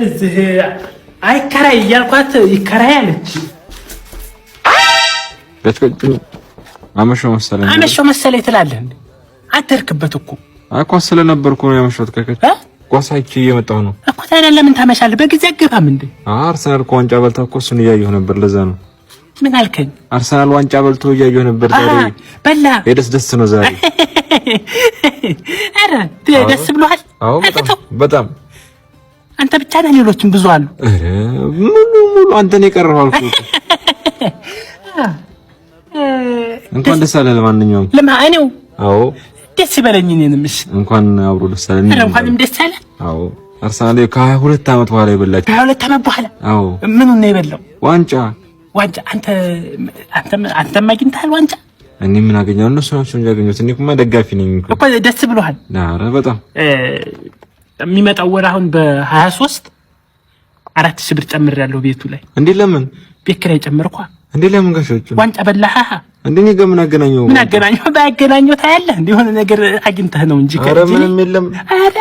እዚህ አይከራይ እያልኳት ይከራይ አለች። በትክክል አመሸው መሰለኝ ትላለህ እንዴ? አደርክበት እኮ ኳስ ስለነበርኩ ነው ያመሸሁት። ኳስ አይቼ እየመጣሁ ነው እኮ። ታዲያ ለምን ታመሻለህ? በጊዜ አትገባም እንዴ? አርሰናል እኮ ዋንጫ በልታ እኮ እሱን እያየሁ ነበር። ለዛ ነው። ምን አልከኝ? አርሰናል ዋንጫ በልቶ እያየሁ ነበር ዛሬ። በላ ደስ ነው ዛሬ። አረ ደስ ብሎሃል? አዎ በጣም አንተ ብቻ ነህ? ሌሎችም ብዙ አሉ። አረ ሙሉ አንተን የቀረው አልኩ። እንኳን ደስ አለህ። ለማንኛውም ለማንኛውም አዎ ደስ ይበለኝ። እኔንም እሺ እንኳን አብሮ ደስ አለኝ። እንኳንም ደስ አለ። አዎ አርሰናል ከ22 ዓመት በኋላ ይበላች። ከ22 ዓመት በኋላ? አዎ ምኑን ነው የበላው? ዋንጫ። አንተ ማግኝተሃል ዋንጫ? እኔ ምን አገኘው? እነሱ ናቸው እንጂ ያገኙት። እኔ እኮ ደጋፊ ነኝ እኮ። ደስ ብሎሃል? ኧረ በጣም የሚመጣው ወር አሁን በ23 4000 ብር ጨምሬያለሁ ቤቱ ላይ። እንዴ ለምን? ቤት ኪራይ ጨመርኳ። እንዴ ለምን ጋሾቹ? ዋንጫ በላህ? እንዴ እኔ ጋር ምን አገናኘው? ምን አገናኘው? ባያገናኘው ታያለህ እንዴ የሆነ ነገር አግኝተህ ነው እንጂ። ኧረ ምንም የለም። ኧረ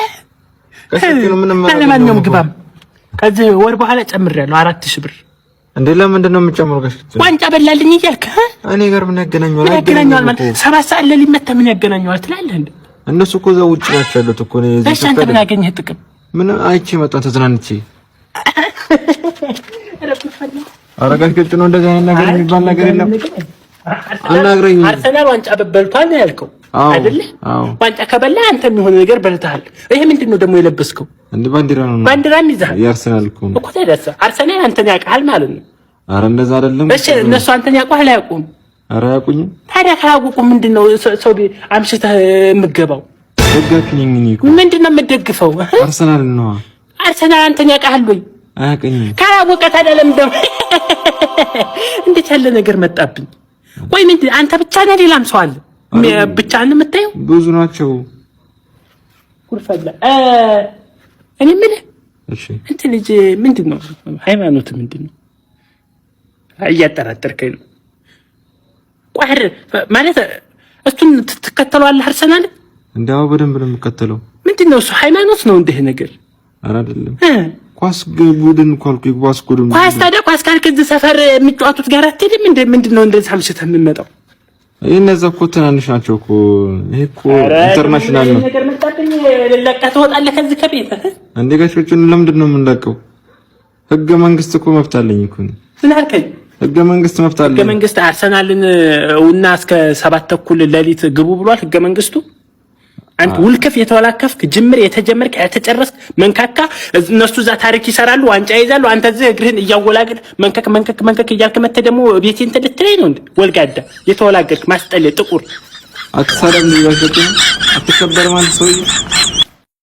ጋሾቹ ምንም ለማንኛውም ግባም። ከዚህ ወር በኋላ ጨምሬያለሁ 4000 ብር። እንዴ ለምንድን ነው የምጨምረው ጋሾቹ? ዋንጫ በላልኝ እያልክ እኔ ጋር ምን ያገናኘዋል? ምን ያገናኘዋል ማለት 7 ሰዓት ለሊት መተህ ምን ያገናኘዋል ትላለህ እንዴ? እነሱ እኮ እዛው ውጭ ናቸው ያሉት እኮ ነው። እዚህ አንተ ምን አገኘህ ጥቅም? ምን አይቼ መጣሁ ተዝናንቼ። አረጋሽ ግጭ ነው እንደዚህ አይነት ነገር የሚባል ነገር የለም። አናግረኝ። አርሰናል ዋንጫ በልቷል ነው ያልከው አይደለ? ዋንጫ ከበላ አንተ የሚሆን ነገር በልተሃል። ይሄ ምንድነው ደግሞ የለበስከው? እንደ ባንዲራ ነው። ባንዲራም ይዘሃል። የአርሰናል እኮ ተደሰ። አርሰናል አንተን ያውቃል ማለት ነው። አረ እንደዛ አይደለም። እሺ እነሱ አንተን ያውቁሃል አያውቁም? አረ ያውቁኝ። ታዲያ ካያውቁ ምንድነው ሰው አምሽተህ የምትገባው? ደጋፊ ነኝ እኮ። ምንድነው የምትደግፈው? አርሰናል ነው። አርሰናል አንተን ያውቃል ወይ? አያውቅኝም። ካያወቀ ታዲያ ለምን ደም እንዴት ያለ ነገር መጣብኝ? ወይ ምንድን አንተ ብቻ ነህ? ሌላም ሰው አለ? ብቻ ነው የምታየው? ብዙ ናቸው። ኩልፈላ እኔ ምን እሺ እንት ልጅ ምንድነው ሃይማኖት ምንድነው? እያጠራጠርከኝ ነው። ቋር ማለት እሱን ትከተለዋለህ? አርሰናል እንዳው በደንብ ነው የምከተለው። ምንድነው እሱ ሃይማኖት ነው እንደ ነገር? ኧረ አይደለም። ኳስ ቡድን ኳልኩ ኳስ ቡድን ኳስ ታዲያ ኳስ ካልክ እዚህ ሰፈር የሚጫወቱት ጋር አትሄድም? ምንድነው እንደዛ አልሽተህ የምትመጣው? እነዛ እኮ ትናንሽ ናቸው እኮ። ይሄ እኮ ኢንተርናሽናል ነው። ነገር መጣብኝ። ለለቀህ ትወጣለህ ከዚህ ከቤት እንዴ ጋሾቹን ለምንድን ነው የምንለቀው? ህገ መንግስት እኮ መብት አለኝ እኮ። ምን አልከኝ? ህገ መንግስት መብት አለኝ። ህገ መንግስት አርሰናልን እና እስከ 7 ተኩል ሌሊት ግቡ ብሏል ህገ መንግስቱ። አንተ ውልከፍ የተወላከፍክ ጅምር የተጀመርክ ያልተጨረስክ መንካካ። እነሱ እዛ ታሪክ ይሰራሉ፣ ዋንጫ ይዛሉ። አንተ እዚህ እግርህን እያወላገድ መንከክ እያልክ መተህ ደግሞ ቤቴን ተደትለኝ ነው እንዴ? ወልጋዳ የተወላገድክ ማስጠለ ጥቁር አትሳደም። ልጅ አትከበር ማለት ሰውዬ